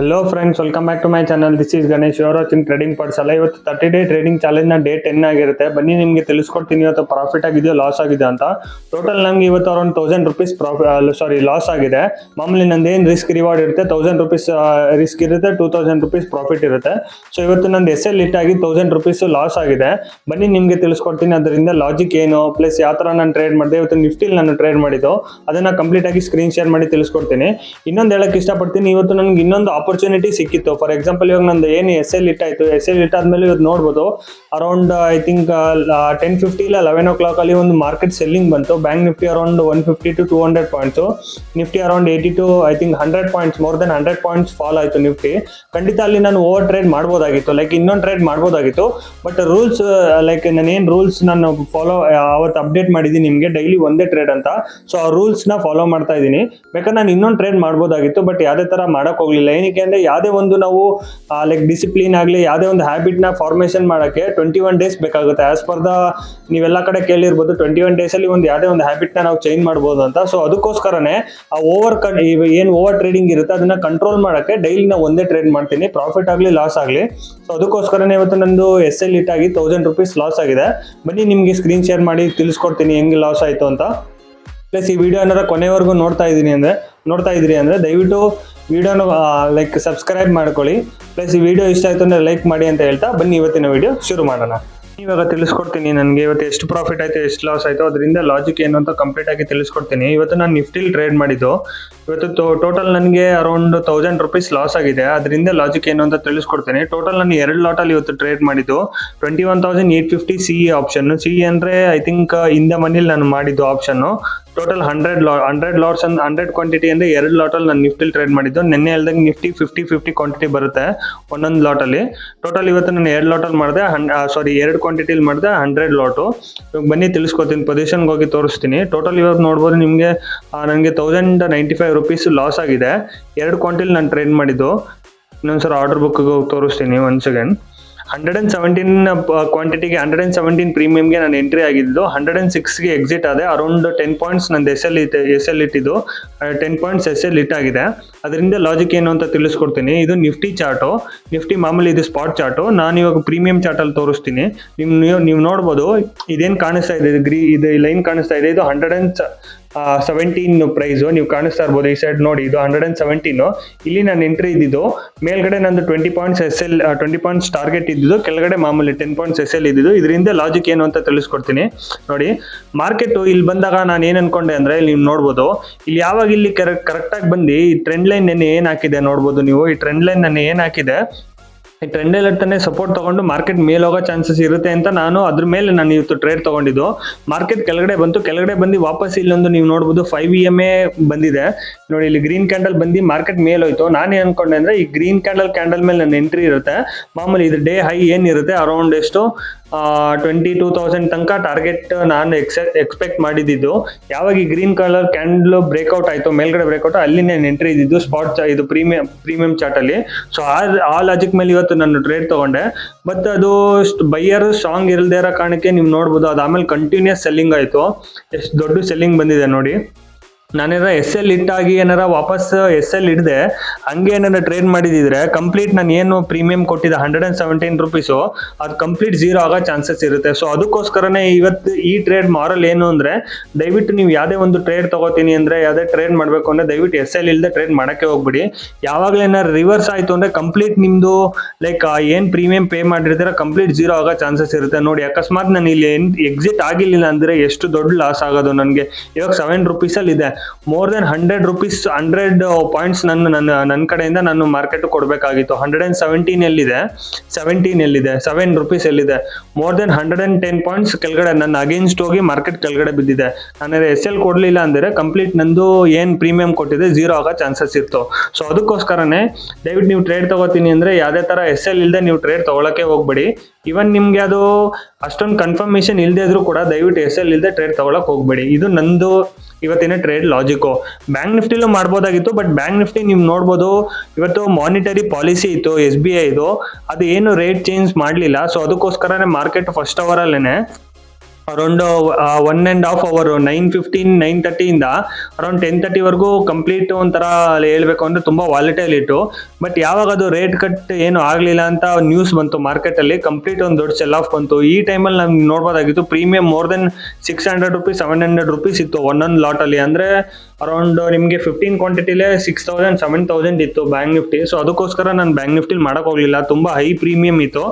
Hello friends, welcome back to my channel. This is Ganesh. You are watching Trading Parts. ಇವತ್ತು 30 day trading challenge ನ day 10 ಆಗಿರುತ್ತೆ. ಬನ್ನಿ ನಿಮಗೆ ತಿಳಿಸ್ಕೊಡ್ತೀನಿ ಇವತ್ತು ಪ್ರಾಫಿಟ್ ಆಗಿದೆಯೋ ಲಾಸ್ ಆಗಿದೆ ಅಂತ. ಟೋಟಲ್ ನಮಗೆ ಇವತ್ತು ಅರೌಂಡ್ 1000 ರೂಪೀಸ್ ಲಾಸ್ ಆಗಿದೆ. ಮಾಮೂಲಿ ನಂದು ಏನು ರಿಸ್ಕ್ ರಿವಾರ್ಡ್ ಇರುತ್ತೆ 1000 ರೂಪೀಸ್ ರಿಸ್ಕ್ ಇರುತ್ತೆ, 2000 ರೂಪೀಸ್ ಪ್ರಾಫಿಟ್ ಇರುತ್ತೆ. ಸೊ ಇವತ್ತು ನಂದು SL ಹಿಟ್ ಆಗಿ 1000 ರೂಪೀಸ್ ಲಾಸ್ ಆಗಿದೆ. ಬನ್ನಿ ನಿಮಗೆ ತಿಳಿಸ್ಕೊಡ್ತೀನಿ ಅದರಿಂದ ಲಾಜಿಕ್ ಏನು, ಪ್ಲಸ್ ಯಾವ ಥರ ನಾನು ಟ್ರೇಡ್ ಮಾಡಿದೆ. ಇವತ್ತು ನಿಫ್ಟಿಲಿ ನಾನು ಟ್ರೇಡ್ ಮಾಡಿದ್ದು ಅದನ್ನ ಕಂಪ್ಲೀಟ್ ಆಗಿ ಸ್ಕ್ರೀನ್ ಶೇರ್ ಮಾಡಿ ತಿಳಿಸ್ಕೊಡ್ತೀನಿ. ಇನ್ನೊಂದು ಹೇಳಕ್ಕೆ ಇಷ್ಟಪಡ್ತೀನಿ, ಇವತ್ತು ನನಗೆ ಇನ್ನೊಂದು ಆಪರ್ಚುನಿಟಿ ಸಿಕ್ಕಿತ್ತು. ಫಾರ್ ಎಕ್ಸಾಂಪಲ್ ಇವಾಗ ನಂದು ಏನು SL ಹಿಟ್ ಆಯಿತು, SL ಹಿಟ್ ಆದ್ಮೇಲೆ ಇವತ್ತು ನೋಡ್ಬೋದು ಅರೌಂಡ್ ಐ ಥಿಂಕ್ 10:50 ಇಲ್ಲ 11 o'clock ಅಲ್ಲಿ ಒಂದು ಮಾರ್ಕೆಟ್ ಸೆಲ್ಲಿಂಗ್ ಬಂತು. Bank Nifty around 150 to 200 points, Nifty around 80 to I think 100 points, more than 100 points fall ಆಯಿತು ನಿಫ್ಟಿ. ಖಂಡಿತ ಅಲ್ಲಿ ನಾನು ಓವರ್ ಟ್ರೇಡ್ ಮಾಡ್ಬೋದಾಗಿತ್ತು, ಲೈಕ್ ಇನ್ನೊಂದು ಟ್ರೇಡ್ ಮಾಡ್ಬೋದಾಗಿತ್ತು. ಬಟ್ ರೂಲ್ಸ್ ಲೈಕ್ ನಾನೇನು ರೂಲ್ಸ್ ನಾನು ಫಾಲೋ ಅವತ್ತು ಅಪ್ಡೇಟ್ ಮಾಡಿದ್ದೀನಿ ನಿಮಗೆ, ಡೈಲಿ ಒಂದೇ ಟ್ರೇಡ್ ಅಂತ. ಸೊ ಆ ರೂಲ್ಸ್ನ ಫಾಲೋ ಮಾಡ್ತಾ ಇದ್ದೀನಿ. ಬೇಕಾದ್ರೆ ನಾನು ಇನ್ನೊಂದು ಟ್ರೇಡ್ ಮಾಡ್ಬೋದಾಗಿತ್ತು, ಬಟ್ ಯಾವುದೇ ಥರ ಮಾಡೋಕೆ ಹೋಗಲಿಲ್ಲ. ಏನಕ್ಕೆ ಅಂದರೆ ಯಾವುದೇ ಒಂದು ನಾವು ಲೈಕ್ ಡಿಸಿಪ್ಲಿನ್ ಆಗಲಿ ಯಾವುದೇ ಒಂದು ಹ್ಯಾಬಿಟ್ನ ಫಾರ್ಮೇಷನ್ ಮಾಡೋಕ್ಕೆ 21 ಡೇಸ್ ಬೇಕಾಗುತ್ತೆ. ಆಸ್ ಪರ್ ದ ನೀವೆಲ್ಲ ಕಡೆ ಕೇಳಿರ್ಬೋದು 21 ಡೇಸಲ್ಲಿ ಒಂದು ಯಾವುದೇ ಒಂದು ಹ್ಯಾಬಿಟ್ನ ನಾವು ಚೇಂಜ್ ಮಾಡ್ಬೋದು ಅಂತ. ಸೊ ಅದಕ್ಕೋಸ್ಕರನೇ ಆ ಏನು ಓವರ್ ಟ್ರೇಡಿಂಗ್ ಇರುತ್ತೆ ಅದನ್ನ ಕಂಟ್ರೋಲ್ ಮಾಡೋಕ್ಕೆ ಡೈಲಿ ನಾವು ಒಂದೇ ಟ್ರೇಡ್ ಮಾಡ್ತೀನಿ, ಪ್ರಾಫಿಟ್ ಆಗಲಿ ಲಾಸ್ ಆಗಲಿ. ಸೊ ಅದಕ್ಕೋಸ್ಕರನೇ ಇವತ್ತು ನಂದು SL ಹಿಟ್ ಆಗಿ 1000 ರೂಪೀಸ್ ಲಾಸ್ ಆಗಿದೆ. ಬನ್ನಿ ನಿಮಗೆ ಸ್ಕ್ರೀನ್ ಶೇರ್ ಮಾಡಿ ತಿಳಿಸ್ಕೊಡ್ತೀನಿ ಹೆಂಗೆ ಲಾಸ್ ಆಯಿತು ಅಂತ. ಪ್ಲಸ್ ಈ ವಿಡಿಯೋ ಏನಾರ ಕೊನೆವರೆಗೂ ನೋಡ್ತಾ ಇದ್ರಿ ಅಂದರೆ ದಯವಿಟ್ಟು ವಿಡಿಯೋನ ಲೈಕ್ ಸಬ್ಸ್ಕ್ರೈಬ್ ಮಾಡ್ಕೊಳ್ಳಿ. ಪ್ಲಸ್ ಈ ವಿಡಿಯೋ ಇಷ್ಟ ಆಯಿತು ಅಂದರೆ ಲೈಕ್ ಮಾಡಿ ಅಂತ ಹೇಳ್ತಾ ಬನ್ನಿ ಇವತ್ತಿನ ವಿಡಿಯೋ ಶುರು ಮಾಡೋಣ. ಇವಾಗ ತಿಳಿಸ್ಕೊಡ್ತೀನಿ ನನಗೆ ಇವತ್ತು ಎಷ್ಟು ಪ್ರಾಫಿಟ್ ಆಯಿತು, ಎಷ್ಟು ಲಾಸ್ ಆಯಿತು, ಅದರಿಂದ ಲಾಜಿಕ್ ಏನು ಅಂತ ಕಂಪ್ಲೀಟ್ ಆಗಿ ತಿಳಿಸ್ಕೊಡ್ತೀನಿ. ಇವತ್ತು ನಾನು ನಿಫ್ಟಿಲಿ ಟ್ರೇಡ್ ಮಾಡಿದ್ದು. ಇವತ್ತು ಟೋಟಲ್ ನನಗೆ ಅರೌಂಡ್ 1000 ರೂಪೀಸ್ ಲಾಸ್ ಆಗಿದೆ. ಅದರಿಂದ ಲಾಜಿಕ್ ಏನು ಅಂತ ತಿಳಿಸ್ಕೊಡ್ತೀನಿ. ಟೋಟಲ್ ನಾನು 2 ಲಾಟಲ್ಲಿ ಇವತ್ತು ಟ್ರೇಡ್ ಮಾಡಿದ್ದು. 21,850 CE ಆಪ್ಷನ್ನು. CE ಅಂದರೆ ಐ ಥಿಂಕ್ ಇಂದ ಮನೇಲಿ ನಾನು ಮಾಡಿದ್ದು ಆಪ್ಷನ್ನು. ಟೋಟಲ್ 100 ಲಾಟ್ಸ್ 100 ಕ್ವಾಂಟಿಟಿ ಅಂದರೆ 2 ಲಾಟಲ್ಲಿ ನಾನು ನಿಫ್ಟಿಲಿ ಟ್ರೇಡ್ ಮಾಡಿದ್ದು. ನೆನ್ನೆ ಹೇಳ್ದಂಗೆ ನಿಫ್ಟಿ 50 ಕ್ವಾಂಟಿಟಿ ಬರುತ್ತೆ ಒಂದೊಂದು ಲಾಟಲ್ಲಿ. ಟೋಟಲ್ ಇವತ್ತು ನಾನು 2 ಲಾಟಲ್ಲಿ ಮಾಡಿದೆ, 2 ಕ್ವಾಂಟಿಟಿಲಿ ಮಾಡಿದೆ 100 ಲಾಟು. ಇವಾಗ ಬನ್ನಿ ತಿಳಿಸ್ಕೊತೀನಿ, ಪೊಸಿಷನ್ಗೆ ಹೋಗಿ ತೋರಿಸ್ತೀನಿ. ಟೋಟಲ್ ಇವಾಗ ನೋಡ್ಬೋದು ನಿಮಗೆ ನನಗೆ 1095 ರೂಪೀಸ್ ಲಾಸ್ ಆಗಿದೆ. 2 ಕ್ವಾಂಟಿಲಿ ನಾನು ಟ್ರೇಡ್ ಮಾಡಿದ್ದು. ಇನ್ನೊಂದ್ಸಲ ಆರ್ಡರ್ ಬುಕ್ಗೆ ಹೋಗಿ ತೋರಿಸ್ತೀನಿ, 1 ಸೆಕೆಂಡ್. 117 ಕ್ವಾಂಟಿಟಿಗೆ 117 ಪ್ರೀಮಿಯಮ್ಗೆ ನಾನು ಎಂಟ್ರಿ ಆಗಿದ್ದು. 106ಗೆ ಎಕ್ಸಿಟ್ ಆದೆ. ಅರೌಂಡ್ 10 ಪಾಯಿಂಟ್ಸ್ ನಂದು SL ಇಟ್ಟಿದ್ದು 10 ಪಾಯಿಂಟ್ಸ್ SL ಹಿಟ್ ಆಗಿದೆ. ಅದರಿಂದ ಲಾಜಿಕ್ ಏನು ಅಂತ ತಿಳಿಸ್ಕೊಡ್ತೀನಿ. ಇದು ನಿಫ್ಟಿ ಚಾರ್ಟು, ನಿಫ್ಟಿ ಮಾಮೂಲಿ ಇದು ಸ್ಪಾಟ್ ಚಾರ್ಟು. ನಾನು ಇವಾಗ ಪ್ರೀಮಿಯಂ ಚಾರ್ಟಲ್ಲಿ ತೋರಿಸ್ತೀನಿ. ನೀವು ನೋಡ್ಬೋದು ಇದೇನು ಕಾಣಿಸ್ತಾ ಇದೆ, ಇದು ಲೈನ್ ಕಾಣಿಸ್ತಾ ಇದೆ, ಇದು 117 ಪ್ರೈಸು. ನೀವು ಕಾಣಿಸ್ತಾ ಇರ್ಬೋದು ಈ ಸೈಡ್ ನೋಡಿ, ಇದು 117. ಇಲ್ಲಿ ನಾನು ಎಂಟ್ರಿ ಇದ್ದಿದ್ದು. ಮೇಲ್ಗಡೆ ನಂದು 20 ಪಾಯಿಂಟ್ಸ್ ಟಾರ್ಗೆಟ್ ಇದ್ದಿದ್ದು, ಕೆಳಗಡೆ ಮಾಮೂಲಿ 10 ಪಾಯಿಂಟ್ಸ್ SL ಇದ್ದಿದ್ದು. ಇದರಿಂದ ಲಾಜಿಕ್ ಏನು ಅಂತ ತಿಳಿಸ್ಕೊಡ್ತೀನಿ ನೋಡಿ. ಮಾರ್ಕೆಟು ಇಲ್ಲಿ ಬಂದಾಗ ನಾನು ಏನು ಅನ್ಕೊಂಡೆ ಅಂದರೆ, ನೀವು ನೋಡ್ಬೋದು ಇಲ್ಲಿ ಯಾವಾಗ ಇಲ್ಲಿ ಕರೆಕ್ಟಾಗಿ ಬಂದು ಈ ಟ್ರೆಂಡ್ ಲೈನ್ ನೆನ್ನೆ ಏನು ಹಾಕಿದೆ ನೋಡ್ಬೋದು ನೀವು. ಈ ಟ್ರೆಂಡ್ ಲೈನ್ ನೆನ್ನೆ ಏನು ಹಾಕಿದೆ, ಈ ಟ್ರೆಂಡಲ್ಲಿ ತಾನೇ ಸಪೋರ್ಟ್ ತೊಗೊಂಡು ಮಾರ್ಕೆಟ್ ಮೇಲೆ ಹೋಗೋ ಚಾನ್ಸಸ್ ಇರುತ್ತೆ ಅಂತ ಅದ್ರ ಮೇಲೆ ನಾನು ಇವತ್ತು ಟ್ರೇಡ್ ತೊಗೊಂಡಿದ್ದು. ಮಾರ್ಕೆಟ್ ಕೆಳಗಡೆ ಬಂದು ವಾಪಸ್ ಇಲ್ಲೊಂದು ನೀವು ನೋಡ್ಬೋದು 5 EMA ಬಂದಿದೆ ನೋಡಿ. ಇಲ್ಲಿ ಗ್ರೀನ್ ಕ್ಯಾಂಡಲ್ ಬಂದು ಮಾರ್ಕೆಟ್ ಮೇಲೆ ಹೋಯ್ತು. ನಾನೇನು ಅನ್ಕೊಂಡೆ ಅಂದರೆ ಈ ಗ್ರೀನ್ ಕ್ಯಾಂಡಲ್ ಮೇಲೆ ನನ್ನ ಎಂಟ್ರಿ ಇರುತ್ತೆ. ಮಾಮೂಲಿ ಇದು ಡೇ ಹೈ ಏನಿರುತ್ತೆ ಅರೌಂಡ್ ಎಷ್ಟು 22,000 ತನಕ ಟಾರ್ಗೆಟ್ ನಾನು ಎಕ್ಸ್ಪೆಕ್ಟ್ ಮಾಡಿದ್ದು. ಯಾವಾಗ ಈ ಗ್ರೀನ್ ಕಲರ್ ಕ್ಯಾಂಡಲ್ ಬ್ರೇಕ್ಔಟ್ ಆಯಿತು, ಮೇಲ್ಗಡೆ ಬ್ರೇಕ್ಔಟ್, ಅಲ್ಲಿ ನಾನು ಎಂಟ್ರಿ ಇದ್ದಿದ್ದು ಇದು ಪ್ರೀಮಿಯಂ ಚಾರ್ಟಲ್ಲಿ. ಸೊ ಆ ಲಾಜಿಕ್ ಮೇಲೆ ಇವತ್ತು ನಾನು ಟ್ರೇಡ್ ತೊಗೊಂಡೆ. ಬಟ್ ಅದು ಬೈಯರ್ ಸ್ಟ್ರಾಂಗ್ ಇರಲ್ದೇ ಇರೋ ಕಾರಣಕ್ಕೆ ನೀವು ನೋಡ್ಬೋದು ಅದು ಆಮೇಲೆ ಕಂಟಿನ್ಯೂಸ್ ಸೆಲ್ಲಿಂಗ್ ಆಯಿತು. ಎಷ್ಟು ದೊಡ್ಡ ಸೆಲ್ಲಿಂಗ್ ಬಂದಿದೆ ನೋಡಿ. ನಾನೇನಾರ SL ಹಿಟ್ ಆಗಿ ಏನಾರ ವಾಪಸ್ SL ಹಿಡ್ದೆ ಹಂಗೆ ಏನಾರ ಟ್ರೇಡ್ ಮಾಡಿದಿದ್ರೆ ಕಂಪ್ಲೀಟ್ ನಾನು ಏನು ಪ್ರೀಮಿಯಂ ಕೊಟ್ಟಿದ್ದೆ 117 ರೂಪೀಸು ಅದು ಕಂಪ್ಲೀಟ್ ಝೀರೋ ಆಗೋ ಚಾನ್ಸಸ್ ಇರುತ್ತೆ. ಸೊ ಅದಕ್ಕೋಸ್ಕರನೇ ಇವತ್ತು ಈ ಟ್ರೇಡ್ ಮಾರಲ್ ಏನು ಅಂದರೆ, ದಯವಿಟ್ಟು ನೀವು ಯಾವುದೇ ಒಂದು ಟ್ರೇಡ್ ತೊಗೋತೀನಿ ಅಂದರೆ, ಯಾವುದೇ ಟ್ರೇಡ್ ಮಾಡಬೇಕು ಅಂದರೆ ದಯವಿಟ್ಟು SL ಇಲ್ಲದೆ ಟ್ರೇಡ್ ಮಾಡೋಕ್ಕೆ ಹೋಗ್ಬಿಡಿ. ಯಾವಾಗಲೇ ಏನಾರು ರಿವರ್ಸ್ ಆಯಿತು ಅಂದರೆ ಕಂಪ್ಲೀಟ್ ನಿಮ್ಮದು ಲೈಕ್ ಏನು ಪ್ರೀಮಿಯಂ ಪೇ ಮಾಡಿರ್ತೀರ ಕಂಪ್ಲೀಟ್ ಝೀರೋ ಆಗೋ ಚಾನ್ಸಸ್ ಇರುತ್ತೆ ನೋಡಿ. ಅಕಸ್ಮಾತ್ ನಾನು ಇಲ್ಲಿ ಎಕ್ಸಿಟ್ ಆಗಿಲ್ಲ ಅಂದರೆ ಎಷ್ಟು ದೊಡ್ಡ ಲಾಸ್ ಆಗೋದು ನನಗೆ. ಇವಾಗ 7 ರೂಪೀಸಲ್ಲಿ ಇದೆ. ಮೋರ್ ದೆನ್ 100 ರೂಪೀಸ್ 100 ಪಾಯಿಂಟ್ಸ್ ನನ್ನ ಕಡೆಯಿಂದ ನಾನು ಮಾರ್ಕೆಟ್ ಕೊಡಬೇಕಾಗಿತ್ತು. 117 ಎಲ್ಲಿದೆ, 7 ರೂಪೀಸ್ ಎಲ್ಲಿದೆ. ಮೋರ್ ದೆನ್ 110 ಪಾಯಿಂಟ್ಸ್ ಕೆಳಗಡೆ ನನ್ನ ಅಗೇನ್ಸ್ಟ್ ಹೋಗಿ ಮಾರ್ಕೆಟ್ ಕೆಳಗಡೆ ಬಿದ್ದಿದೆ. ನಾನು SL ಕೊಡಲಿಲ್ಲ ಅಂದರೆ ಕಂಪ್ಲೀಟ್ ನಂದು ಏನು ಪ್ರೀಮಿಯಂ ಕೊಟ್ಟಿದೆ ಝೀರೋ ಆಗೋ ಚಾನ್ಸಸ್ ಇತ್ತು. ಸೊ ಅದಕ್ಕೋಸ್ಕರನೇ ದಯವಿಟ್ಟು ನೀವು ಟ್ರೇಡ್ ತೊಗೋತೀನಿ ಅಂದರೆ ಯಾವುದೇ ಥರ SL ಇಲ್ಲದೆ ನೀವು ಟ್ರೇಡ್ ತೊಗೊಳಕ್ಕೆ ಹೋಗ್ಬೇಡಿ. ಇವನ್ ನಿಮಗೆ ಅದು ಅಷ್ಟೊಂದು ಕನ್ಫರ್ಮೇಷನ್ ಇಲ್ಲದೆ ಇದ್ರೂ ಕೂಡ ದಯವಿಟ್ಟು SL ಇಲ್ಲದೆ ಟ್ರೇಡ್ ತೊಗೊಳಕ್ಕೆ ಹೋಗ್ಬೇಡಿ. ಇದು ನಂದು ಇವತ್ತಿನ ಟ್ರೇಡ್ ಲಾಜಿಕ್ಕು. ಬ್ಯಾಂಕ್ ನಿಫ್ಟಿಲೂ ಮಾಡ್ಬೋದಾಗಿತ್ತು, ಬಟ್ ಬ್ಯಾಂಕ್ ನಿಫ್ಟಿ ನೀವು ನೋಡ್ಬೋದು ಇವತ್ತು ಮಾನಿಟರಿ ಪಾಲಿಸಿ ಇತ್ತು SBI ಇದು, ಅದು ಏನು ರೇಟ್ ಚೇಂಜ್ ಮಾಡಲಿಲ್ಲ. ಸೊ ಅದಕ್ಕೋಸ್ಕರನೇ ಮಾರ್ಕೆಟ್ ಫಸ್ಟ್ ಅವರಲ್ಲೇ ಅರೌಂಡ್ 1.5 hour 9:15 9:30 ಅರೌಂಡ್ 10:30 ಕಂಪ್ಲೀಟ್ ಒಂಥರ ಹೇಳ್ಬೇಕು ಅಂದ್ರೆ ತುಂಬಾ ವಾಲಿಟೈಲ್ ಇತ್ತು. ಬಟ್ ಯಾವಾಗ ಅದು ರೇಟ್ ಕಟ್ ಏನು ಆಗ್ಲಿಲ್ಲ ಅಂತ ನ್ಯೂಸ್ ಬಂತು ಮಾರ್ಕೆಟ್ ಅಲ್ಲಿ, ಕಂಪ್ಲೀಟ್ ಒಂದು ದೊಡ್ಡ ಸೆಲ್ ಆಫ್ ಬಂತು. ಈ ಟೈಮಲ್ಲಿ ನಮ್ಗೆ ನೋಡ್ಬೋದಾಗಿತ್ತು premium more than 600 rupees 700 rupees ಇತ್ತು ಒಂದೊಂದು ಲಾಟ್ ಅಲ್ಲಿ. ಅಂದ್ರೆ ಅರೌಂಡ್ ನಿಮಗೆ 15 ಕ್ವಾಂಟಿಟಿಲೇ 6,000 7,000 ಇತ್ತು ಬ್ಯಾಂಕ್ ನಿಫ್ಟಿ. ಸೊ ಅದಕ್ಕೋಸ್ಕರ ನಾನು ಬ್ಯಾಂಕ್ ನಿಫ್ಟಿಲಿ ಮಾಡಕ್ ಹೋಗ್ಲಿಲ್ಲ, ತುಂಬಾ ಹೈ ಪ್ರೀಮಿಯಂ ಇತ್ತು.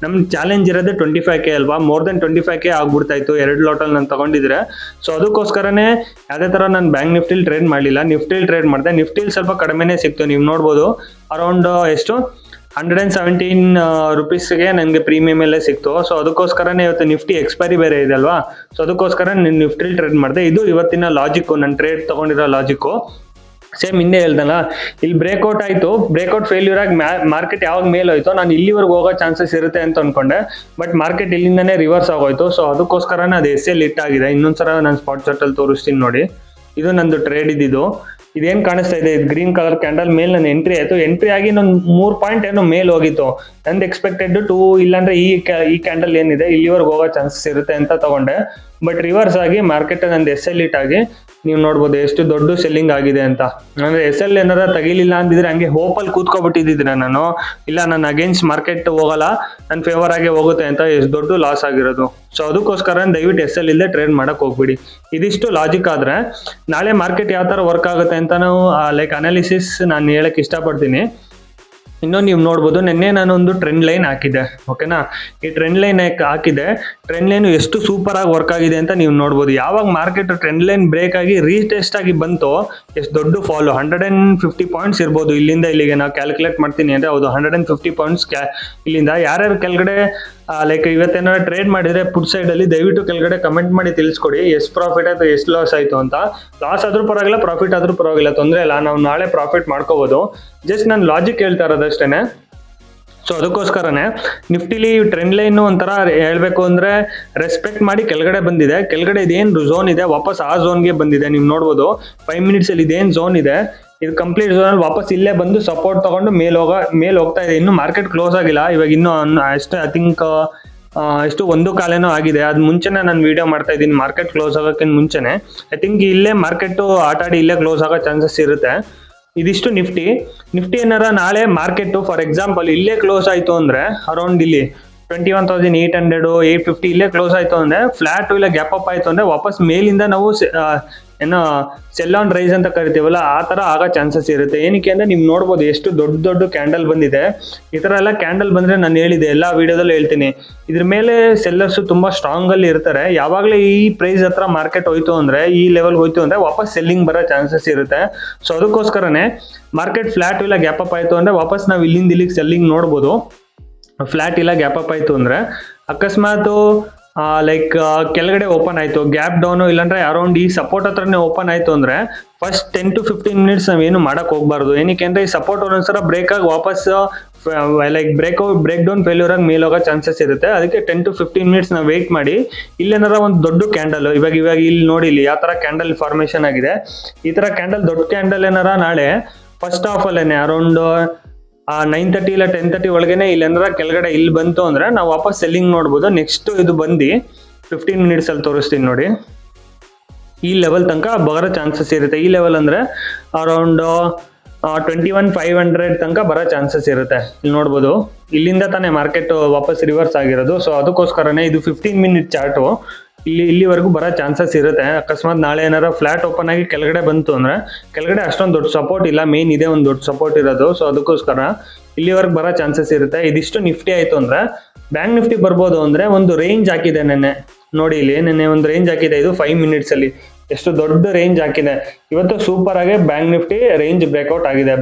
ನಮ್ ಚಾಲೆಂಜ್ ಇರೋದೇ 25K ಅಲ್ವಾ, ಮೋರ್ ದೆನ್ 25K ಆಗ್ಬಿಡ್ತಾ ಇತ್ತು 2 ಲಾಟಲ್ಲಿ ನಾನು ತಗೊಂಡಿದ್ರೆ. ಸೊ ಅದಕ್ಕೋಸ್ಕರನೇ ಯಾವುದೇ ತರ ನಾನು ಬ್ಯಾಂಕ್ ನಿಫ್ಟಿಲಿ ಟ್ರೇಡ್ ಮಾಡಲಿಲ್ಲ, ನಿಫ್ಟಿಲಿ ಟ್ರೇಡ್ ಮಾಡಿದೆ. ನಿಫ್ಟಿಲಿ ಸ್ವಲ್ಪ ಕಡಿಮೆನೇ ಸಿಕ್ತು, ನೀವು ನೋಡ್ಬೋದು ಅರೌಂಡ್ ಎಷ್ಟು 117 rupeesಗೆ ನನಗೆ ಪ್ರೀಮಿಯಂ ಎಲ್ಲ ಸಿಕ್ತು. ಸೊ ಅದಕ್ಕೋಸ್ಕರನೇ ಇವತ್ತು ನಿಫ್ಟಿ ಎಕ್ಸ್ಪೈರಿ ಬೇರೆ ಇದೆ ಅಲ್ವಾ, ಸೊ ಅದಕ್ಕೋಸ್ಕರ ನಿಫ್ಟಿಲಿ ಟ್ರೇಡ್ ಮಾಡಿದೆ. ಇದು ಇವತ್ತಿನ ಲಾಜಿಕ್, ನನ್ನ ಟ್ರೇಡ್ ತಗೊಂಡಿರೋ ಲಾಜಿಕ್. ಸೇಮ್ ಹಿಂದೆ ಹೇಳ್ದಲ್ಲ, ಇಲ್ಲಿ ಬ್ರೇಕ್ಔಟ್ ಆಯ್ತು, ಬ್ರೇಕ್ಔಟ್ ಫೇಲ್ಯೂರ್ ಆಗಿ ಮಾರ್ಕೆಟ್ ಯಾವಾಗ ಮೇಲೆ ಹೋಯ್ತು ನಾನು ಇಲ್ಲಿವರೆಗೂ ಹೋಗೋ ಚಾನ್ಸಸ್ ಇರುತ್ತೆ ಅಂತ ಅನ್ಕೊಂಡೆ. ಬಟ್ ಮಾರ್ಕೆಟ್ ಇಲ್ಲಿಂದನೇ ರಿವರ್ಸ್ ಆಗೋಯ್ತು. ಸೊ ಅದಕ್ಕೋಸ್ಕರನೇ ಅದು SL ಹಿಟ್ ಆಗಿದೆ. ಇನ್ನೊಂದ್ಸಲ ನಾನು ಸ್ಪಾಟ್ ಚಾರ್ಟ್ ಅಲ್ಲಿ ತೋರಿಸ್ತೀನಿ ನೋಡಿ. ಇದು ನಂದು ಟ್ರೇಡ್ ಇದ್ದಿದ್ದು. ಇದೇನ್ ಕಾಣಿಸ್ತಾ ಇದೆ, ಗ್ರೀನ್ ಕಲರ್ ಕ್ಯಾಂಡಲ್ ಮೇಲೆ ನನ್ನ ಎಂಟ್ರಿ ಆಯ್ತು. ಎಂಟ್ರಿ ಆಗಿ ನಾನು 3 ಪಾಯಿಂಟ್ ಏನೋ ಮೇಲ್ ಹೋಗಿತ್ತು. ನಂದು ಎಕ್ಸ್ಪೆಕ್ಟೆಡ್ 2, ಇಲ್ಲಾಂದ್ರೆ ಈ ಕ್ಯಾಂಡಲ್ ಏನಿದೆ ಇಲ್ಲಿವರೆಗೂ ಹೋಗೋ ಚಾನ್ಸಸ್ ಇರುತ್ತೆ ಅಂತ ತಗೊಂಡೆ. ಬಟ್ ರಿವರ್ಸ್ ಆಗಿ ಮಾರ್ಕೆಟ್ ನಂದು SL ಹಿಟ್ ಆಗಿ ನೀವು ನೋಡ್ಬೋದು ಎಷ್ಟು ದೊಡ್ಡ ಸೆಲ್ಲಿಂಗ್ ಆಗಿದೆ ಅಂತ. ಅಂದ್ರೆ SL ಏನಾರ ತೆಗಿಲಿಲ್ಲ ಅಂದಿದ್ರೆ ಹಂಗೆ ಹೋಪಲ್ಲಿ ಕೂತ್ಕೊಬಿಟ್ಟಿದ್ರೆ ನಾನು, ಇಲ್ಲ ನಾನು ಅಗೇನ್ಸ್ಟ್ ಮಾರ್ಕೆಟ್ ಹೋಗಲ್ಲ, ನನ್ನ ಫೇವರ್ ಆಗಿ ಹೋಗುತ್ತೆ ಅಂತ ಎಷ್ಟು ದೊಡ್ಡ ಲಾಸ್ ಆಗಿರೋದು. ಸೊ ಅದಕ್ಕೋಸ್ಕರ ದಯವಿಟ್ಟು SL ಇಲ್ಲದೆ ಟ್ರೇಡ್ ಮಾಡಕ್ ಹೋಗ್ಬಿಡಿ. ಇದಿಷ್ಟು ಲಾಜಿಕ್ ಆದ್ರೆ ನಾಳೆ ಮಾರ್ಕೆಟ್ ಯಾವ ತರ ವರ್ಕ್ ಆಗುತ್ತೆ ಅಂತ ನಾವು ಲೈಕ್ ಅನಾಲಿಸಿಸ್ ನಾನು ಹೇಳಕ್ ಇಷ್ಟಪಡ್ತೀನಿ. ಇನ್ನು ನೀವು ನೋಡ್ಬೋದು, ನಿನ್ನೆ ನಾನು ಒಂದು ಟ್ರೆಂಡ್ ಲೈನ್ ಹಾಕಿದೆ, ಓಕೆನಾ. ಈ ಟ್ರೆಂಡ್ ಲೈನ್ ಹಾಕಿದೆ, ಟ್ರೆಂಡ್ ಲೈನ್ ಎಷ್ಟು ಸೂಪರ್ ಆಗಿ ವರ್ಕ್ ಆಗಿದೆ ಅಂತ ನೀವು ನೋಡ್ಬೋದು. ಯಾವಾಗ ಮಾರ್ಕೆಟ್ ಟ್ರೆಂಡ್ ಲೈನ್ ಬ್ರೇಕ್ ಆಗಿ ರೀಟೆಸ್ಟ್ ಆಗಿ ಬಂತು, ಎಷ್ಟು ದೊಡ್ಡ ಫಾಲು 150 ಪಾಯಿಂಟ್ಸ್ ಇರ್ಬೋದು ಇಲ್ಲಿಂದ ಇಲ್ಲಿಗೆ. ನಾವು ಕ್ಯಾಲ್ಕುಲೇಟ್ ಮಾಡ್ತೀನಿ ಅಂದ್ರೆ ಹೌದು 150 ಪಾಯಿಂಟ್ಸ್ ಇಲ್ಲಿಂದ. ಯಾರ್ಯಾರು ಕೆಳಗಡೆ ಲೈಕ್ ಇವತ್ತೇನಾದ್ರು ಟ್ರೇಡ್ ಮಾಡಿದ್ರೆ ಪುಟ್ ಸೈಡ್ ಅಲ್ಲಿ ದಯವಿಟ್ಟು ಕೆಳಗಡೆ ಕಮೆಂಟ್ ಮಾಡಿ ತಿಳಿಸ್ಕೊಡಿ, ಎಷ್ಟು ಪ್ರಾಫಿಟ್ ಆಯ್ತು ಎಷ್ಟು ಲಾಸ್ ಆಯ್ತು ಅಂತ. ಲಾಸ್ ಆದ್ರೂ ಪರವಾಗಿಲ್ಲ, ಪ್ರಾಫಿಟ್ ಆದ್ರೂ ಪರವಾಗಿಲ್ಲ, ತೊಂದರೆ ಇಲ್ಲ, ನಾವು ನಾಳೆ ಪ್ರಾಫಿಟ್ ಮಾಡ್ಕೋಬಹುದು. ಜಸ್ಟ್ ನಾನು ಲಾಜಿಕ್ ಹೇಳ್ತಾ ಇರೋದಷ್ಟೇನೆ. ಸೊ ಅದಕ್ಕೋಸ್ಕರನೇ ನಿಫ್ಟಿಲಿ ಟ್ರೆಂಡ್ ಲೈನ್ ಒಂಥರ ಹೇಳ್ಬೇಕು ಅಂದ್ರೆ ರೆಸ್ಪೆಕ್ಟ್ ಮಾಡಿ ಕೆಳಗಡೆ ಬಂದಿದೆ. ಕೆಳಗಡೆ ಇದೇನು ಝೋನ್ ಇದೆ ವಾಪಸ್ ಆ ಝೋನ್ಗೆ ಬಂದಿದೆ. ನೀವು ನೋಡ್ಬೋದು 5 minutes ಅಲ್ಲಿ ಇದೇನು ಝೋನ್ ಇದೆ ಇದು ಕಂಪ್ಲೀಟ್ ಝೋನಲ್ಲಿ ವಾಪಸ್ ಇಲ್ಲೇ ಬಂದು ಸಪೋರ್ಟ್ ತಗೊಂಡು ಮೇಲ್ ಹೋಗ್ತಾ ಇದೆ. ಇನ್ನು ಮಾರ್ಕೆಟ್ ಕ್ಲೋಸ್ ಆಗಿಲ್ಲ, ಇವಾಗ ಇನ್ನು ಅಷ್ಟೇ ಐ ಥಿಂಕ್ ಎಷ್ಟು 1:15 ಆಗಿದೆ. ಅದು ಮುಂಚೆನೆ ನಾನು ವಿಡಿಯೋ ಮಾಡ್ತಾ ಇದ್ದೀನಿ, ಮಾರ್ಕೆಟ್ ಕ್ಲೋಸ್ ಆಗೋಕ್ಕಿಂತ ಮುಂಚೆನೆ. ಐ ಥಿಂಕ್ ಇಲ್ಲೇ ಮಾರ್ಕೆಟ್ ಆಟಾಡಿ ಇಲ್ಲೇ ಕ್ಲೋಸ್ ಆಗೋ ಚಾನ್ಸಸ್ ಇರುತ್ತೆ. ಇದಿಷ್ಟು ನಿಫ್ಟಿ ಏನಾರ ನಾಳೆ ಮಾರ್ಕೆಟ್ ಫಾರ್ ಎಕ್ಸಾಂಪಲ್ ಇಲ್ಲೇ ಕ್ಲೋಸ್ ಆಯ್ತು ಅಂದ್ರೆ ಅರೌಂಡ್ ಇಲ್ಲಿ 21,800 850 ಇಲ್ಲೇ ಕ್ಲೋಸ್ ಆಯ್ತು ಅಂದ್ರೆ ಫ್ಲಾಟ್ ಇಲ್ಲ ಗ್ಯಾಪ್ ಅಪ್ ಆಯ್ತು ಅಂದ್ರೆ ವಾಪಸ್ ಮೇಲಿಂದ ನಾವು ಏನೋ ಸೆಲ್ ಆನ್ ರೈಸ್ ಅಂತ ಕರಿತೀವಲ್ಲ ಆ ತರ ಆಗೋ ಚಾನ್ಸಸ್ ಇರುತ್ತೆ. ಏನಕ್ಕೆ ಅಂದ್ರೆ ನೀವು ನೋಡ್ಬೋದು ಎಷ್ಟು ದೊಡ್ಡ ಕ್ಯಾಂಡಲ್ ಬಂದಿದೆ. ಈ ತರ ಎಲ್ಲ ಕ್ಯಾಂಡಲ್ ಬಂದ್ರೆ ನಾನು ಹೇಳಿದೆ ಎಲ್ಲಾ ವಿಡಿಯೋದಲ್ಲಿ ಹೇಳ್ತೀನಿ, ಇದ್ರ ಮೇಲೆ ಸೆಲ್ಲರ್ಸ್ ತುಂಬಾ ಸ್ಟ್ರಾಂಗ್ ಅಲ್ಲಿ ಇರ್ತಾರೆ. ಯಾವಾಗಲೇ ಈ ಪ್ರೈಸ್ ಹತ್ರ ಮಾರ್ಕೆಟ್ ಹೋಯ್ತು ಅಂದ್ರೆ ಈ ಲೆವೆಲ್ ಹೋಯ್ತು ಅಂದ್ರೆ ವಾಪಸ್ ಸೆಲ್ಲಿಂಗ್ ಬರೋ ಚಾನ್ಸಸ್ ಇರುತ್ತೆ. ಸೊ ಅದಕ್ಕೋಸ್ಕರನೇ ಮಾರ್ಕೆಟ್ ಫ್ಲಾಟ್ ಇಲ್ಲ ಗ್ಯಾಪ್ ಅಪ್ ಆಯ್ತು ಅಂದ್ರೆ ವಾಪಸ್ ನಾವು ಇಲ್ಲಿಂದ ಇಲ್ಲಿಗೆ ಸೆಲ್ಲಿಂಗ್ ನೋಡ್ಬೋದು. ಫ್ಲಾಟ್ ಇಲ್ಲ ಗ್ಯಾಪ್ ಅಪ್ ಆಯ್ತು ಅಂದ್ರೆ ಅಕಸ್ಮಾತ್ ಲೈಕ್ ಕೆಳಗಡೆ ಓಪನ್ ಆಯ್ತು ಗ್ಯಾಪ್ ಡೌನ್ ಇಲ್ಲಾಂದ್ರೆ ಅರೌಂಡ್ ಈ ಸಪೋರ್ಟ್ ಹತ್ರನೇ ಓಪನ್ ಆಯ್ತು ಅಂದ್ರೆ ಫಸ್ಟ್ 10 to 15 minutes ನಾವೇನು ಮಾಡಕ್ ಹೋಗ್ಬಾರ್ದು. ಏನಕ್ಕೆ ಅಂದ್ರೆ ಈ ಸಪೋರ್ಟ್ ಒಂದೊಂದ್ಸಲ ಬ್ರೇಕ್ ಆಗಿ ವಾಪಸ್ ಲೈಕ್ ಬ್ರೇಕ್ ಡೌನ್ ಫೇಲ್ಯೂರ್ ಆಗಿ ಮೇಲೆ ಹೋಗೋ ಚಾನ್ಸಸ್ ಇರುತ್ತೆ. ಅದಕ್ಕೆ 10 to 15 minutes ನಾವು ವೇಟ್ ಮಾಡಿ. ಇಲ್ಲೇನಾರ ಒಂದು ದೊಡ್ಡ ಕ್ಯಾಂಡಲ್ ಇವಾಗ ಇಲ್ಲಿ ನೋಡಿ ಇಲ್ಲಿ ಯಾವ ತರ ಕ್ಯಾಂಡಲ್ ಫಾರ್ಮೇಶನ್ ಆಗಿದೆ. ಈ ತರ ಕ್ಯಾಂಡಲ್ ದೊಡ್ಡ ಕ್ಯಾಂಡಲ್ ಏನಾರ ನಾಳೆ ಫಸ್ಟ್ ಹಾಫ್ ಅಲ್ಲೇನೆ ಅರೌಂಡ್ 9:30 ಇಲ್ಲ 10:30 ಒಳಗೇನೆ ಇಲ್ಲೇನಾರ ಕೆಳಗಡೆ ಇಲ್ಲಿ ಬಂತು ಅಂದ್ರೆ ನಾವು ವಾಪಸ್ ಸೆಲ್ಲಿಂಗ್ ನೋಡ್ಬೋದು. ನೆಕ್ಸ್ಟ್ ಇದು ಬಂದು 15 minutes ಅಲ್ಲಿ ತೋರಿಸ್ತೀನಿ ನೋಡಿ. ಈ ಲೆವೆಲ್ ತನಕ ಬರೋ ಚಾನ್ಸಸ್ ಇರುತ್ತೆ. ಈ ಲೆವೆಲ್ ಅಂದ್ರೆ ಅರೌಂಡ್ 21,500 ತನಕ ಬರೋ ಚಾನ್ಸಸ್ ಇರುತ್ತೆ. ಇಲ್ಲಿ ನೋಡ್ಬೋದು ಇಲ್ಲಿಂದ ತಾನೇ ಮಾರ್ಕೆಟ್ ವಾಪಸ್ ರಿವರ್ಸ್ ಆಗಿರೋದು. ಸೊ ಅದಕ್ಕೋಸ್ಕರನೇ ಇದು 15 minute ಚಾರ್ಟು ಇಲ್ಲಿವರೆಗೂ ಬರೋ ಚಾನ್ಸಸ್ ಇರುತ್ತೆ. ಅಕಸ್ಮಾತ್ ನಾಳೆ ಏನಾರ ಫ್ಲಾಟ್ ಓಪನ್ ಆಗಿ ಕೆಳಗಡೆ ಬಂತು ಅಂದ್ರೆ ಕೆಳಗಡೆ ಅಷ್ಟೊಂದು ದೊಡ್ಡ ಸಪೋರ್ಟ್ ಇಲ್ಲ, ಮೇನ್ ಇದೆ ಒಂದು ದೊಡ್ಡ ಸಪೋರ್ಟ್ ಇರೋದು. ಸೊ ಅದಕ್ಕೋಸ್ಕರ ಇಲ್ಲಿವರೆಗೂ ಬರೋ ಚಾನ್ಸಸ್ ಇರುತ್ತೆ. ಇದಿಷ್ಟು ನಿಫ್ಟಿ ಆಯ್ತು ಅಂದ್ರೆ ಬ್ಯಾಂಕ್ ನಿಫ್ಟಿ ಬರ್ಬೋದು ಅಂದ್ರೆ ಒಂದು ರೇಂಜ್ ಹಾಕಿದೆ ನೆನ್ನೆ ನೋಡಿ, ಇಲ್ಲಿ ನೆನ್ನೆ ಒಂದು ರೇಂಜ್ ಹಾಕಿದೆ. ಇದು 5 minutes ಅಲ್ಲಿ ಎಷ್ಟು ದೊಡ್ಡ ರೇಂಜ್ ಹಾಕಿದೆ. ಇವತ್ತು ಸೂಪರ್ ಆಗಿ ಬ್ಯಾಂಕ್ ನಿಫ್ಟಿ ರೇಂಜ್ ಬ್ರೇಕ್ಔಟ್ ಆಗಿದೆ.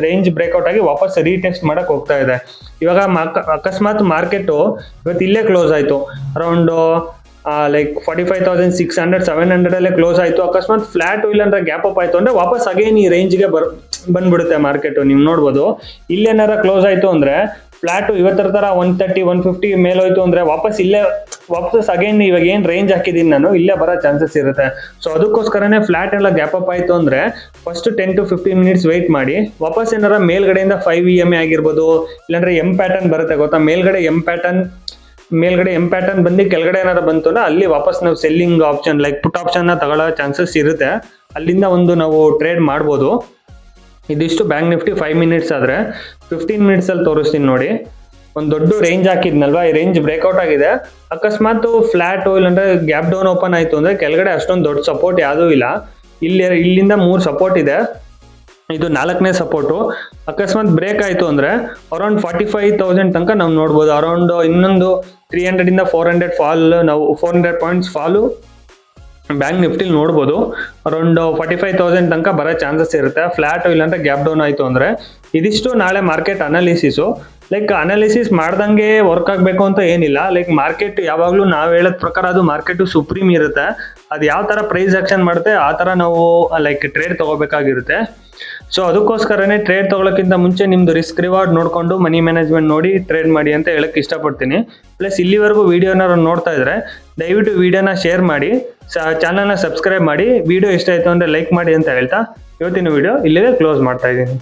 ರೇಂಜ್ ಬ್ರೇಕ್ಔಟ್ ಆಗಿ ವಾಪಸ್ ರೀಟೆಸ್ಟ್ ಮಾಡಕ್ ಹೋಗ್ತಾ ಇದೆ. ಇವಾಗ ಅಕಸ್ಮಾತ್ ಮಾರ್ಕೆಟ್ ಇವತ್ತು ಇಲ್ಲೇ ಕ್ಲೋಸ್ ಆಯ್ತು ಅರೌಂಡ್ ಲೈಕ್ 45,600 700 ಅಲ್ಲೇ ಕ್ಲೋಸ್ ಆಯ್ತು. ಅಕಸ್ಮಾತ್ ಫ್ಲಾಟ್ ಇಲ್ಲಾಂದ್ರೆ ಗ್ಯಾಪ್ ಅಪ್ ಆಯ್ತು ಅಂದ್ರೆ ವಾಪಸ್ ಅಗೇನ್ ಈ ರೇಂಜ್ಗೆ ಬಂದ್ಬಿಡುತ್ತೆ ಮಾರ್ಕೆಟ್. ನೀವು ನೋಡ್ಬೋದು ಇಲ್ಲೇನಾರ ಕ್ಲೋಸ್ ಆಯ್ತು ಅಂದ್ರೆ ಫ್ಲಾಟ್ ಇವತ್ತರ ತರ 130 150 ಮೇಲೆ ಹೋಯ್ತು ಅಂದ್ರೆ ವಾಪಸ್ ಅಗೇನ್ ಇವಾಗ ಏನ್ ರೇಂಜ್ ಹಾಕಿದೀನಿ ನಾನು ಇಲ್ಲೇ ಬರೋ ಚಾನ್ಸಸ್ ಇರುತ್ತೆ. ಸೊ ಅದಕ್ಕೋಸ್ಕರನೇ ಫ್ಲಾಟ್ ಎಲ್ಲ ಗ್ಯಾಪ್ ಅಪ್ ಆಯ್ತು ಅಂದ್ರೆ ಫಸ್ಟ್ 10 to 15 minutes ವೇಟ್ ಮಾಡಿ. ವಾಪಸ್ ಏನಾರ ಮೇಲ್ಗಡೆಯಿಂದ 5 EMA ಆಗಿರ್ಬೋದು, ಇಲ್ಲಾಂದ್ರೆ ಎಂ ಪ್ಯಾಟರ್ನ್ ಬರುತ್ತೆ ಗೊತ್ತಾ, ಮೇಲ್ಗಡೆ ಎಂ ಪ್ಯಾಟರ್ನ್ ಮೇಲ್ಗಡೆ ಎಂ ಪ್ಯಾಟರ್ನ್ ಬಂದು ಕೆಳಗಡೆ ಏನಾದ್ರು ಬಂತು ಅಂದ್ರೆ ಅಲ್ಲಿ ವಾಪಸ್ ನಾವು ಸೆಲ್ಲಿಂಗ್ ಆಪ್ಷನ್ ಲೈಕ್ ಪುಟ್ ಆಪ್ಷನ್ನ ತಗೊಳ್ಳೋ ಚಾನ್ಸಸ್ ಇರುತ್ತೆ. ಅಲ್ಲಿಂದ ಒಂದು ನಾವು ಟ್ರೇಡ್ ಮಾಡ್ಬೋದು. ಇದಿಷ್ಟು ಬ್ಯಾಂಕ್ ನಿಫ್ಟಿ 5 ಮಿನಿಟ್ಸ್ ಆದರೆ 15 ಮಿನಿಟ್ಸಲ್ಲಿ ತೋರಿಸ್ತೀನಿ ನೋಡಿ. ಒಂದು ದೊಡ್ಡ ರೇಂಜ್ ಹಾಕಿದ್ನಲ್ವಾ, ಈ ರೇಂಜ್ ಬ್ರೇಕ್ಔಟ್ ಆಗಿದೆ. ಅಕಸ್ಮಾತ್ ಫ್ಲಾಟ್ ಇಲ್ಲಾಂದ್ರೆ ಗ್ಯಾಪ್ ಡೌನ್ ಓಪನ್ ಆಯಿತು ಅಂದರೆ ಕೆಳಗಡೆ ಅಷ್ಟೊಂದು ದೊಡ್ಡ ಸಪೋರ್ಟ್ ಯಾವುದೂ ಇಲ್ಲ. ಇಲ್ಲಿಂದ 3 ಸಪೋರ್ಟ್ ಇದೆ, ಇದು 4ನೇ ಸಪೋರ್ಟು. ಅಕಸ್ಮಾತ್ ಬ್ರೇಕ್ ಆಯಿತು ಅಂದರೆ ಅರೌಂಡ್ 45,000 ತನಕ ನಾವು ನೋಡ್ಬೋದು. ಅರೌಂಡ್ ಇನ್ನೊಂದು 300 400 ಫಾಲ್, ನಾವು 400 ಪಾಯಿಂಟ್ಸ್ ಫಾಲು ಬ್ಯಾಂಕ್ ನಿಫ್ಟಿಲಿ ನೋಡ್ಬೋದು. ಅರೌಂಡ್ 45,000 ತನಕ ಬರೋ ಚಾನ್ಸಸ್ ಇರುತ್ತೆ, ಫ್ಲಾಟ್ ಇಲ್ಲಾಂದ್ರೆ ಗ್ಯಾಪ್ ಡೌನ್ ಆಯಿತು ಅಂದರೆ. ಇದಿಷ್ಟು ನಾಳೆ ಮಾರ್ಕೆಟ್ ಅನಾಲಿಸಿಸು. ಲೈಕ್ ಅನಾಲಿಸಿಸ್ ಮಾಡ್ದಂಗೆ ವರ್ಕ್ ಆಗಬೇಕು ಅಂತ ಏನಿಲ್ಲ. ಲೈಕ್ ಮಾರ್ಕೆಟ್ ಯಾವಾಗಲೂ ನಾವು ಹೇಳೋದ ಪ್ರಕಾರ ಅದು ಮಾರ್ಕೆಟು ಸುಪ್ರೀಮ್ ಇರುತ್ತೆ. ಅದು ಯಾವ ಥರ ಪ್ರೈಸ್ ಆಕ್ಷನ್ ಮಾಡುತ್ತೆ ಆ ಥರ ನಾವು ಲೈಕ್ ಟ್ರೇಡ್ ತೊಗೋಬೇಕಾಗಿರುತ್ತೆ. ಸೊ ಅದಕ್ಕೋಸ್ಕರನೇ ಟ್ರೇಡ್ ತೊಗೊಳಕ್ಕಿಂತ ಮುಂಚೆ ನಿಮ್ಮದು ರಿಸ್ಕ್ ರಿವಾರ್ಡ್ ನೋಡಿಕೊಂಡು ಮನಿ ಮ್ಯಾನೇಜ್ಮೆಂಟ್ ನೋಡಿ ಟ್ರೇಡ್ ಮಾಡಿ ಅಂತ ಹೇಳಕ್ಕೆ ಇಷ್ಟಪಡ್ತೀನಿ. ಪ್ಲಸ್ ಇಲ್ಲಿವರೆಗೂ ವೀಡಿಯೋನ ನೋಡ್ತಾ ಇದ್ರೆ ದಯವಿಟ್ಟು ವೀಡಿಯೋನ ಶೇರ್ ಮಾಡಿ, ಚಾನಲ್ನ ಸಬ್ಸ್ಕ್ರೈಬ್ ಮಾಡಿ, ವಿಡಿಯೋ ಇಷ್ಟ ಆಯಿತು ಅಂದರೆ ಲೈಕ್ ಮಾಡಿ ಅಂತ ಹೇಳ್ತಾ ಇವತ್ತಿನ ವಿಡಿಯೋ ಇಲ್ಲಿಗೆ ಕ್ಲೋಸ್ ಮಾಡ್ತಾ ಇದ್ದೀನಿ.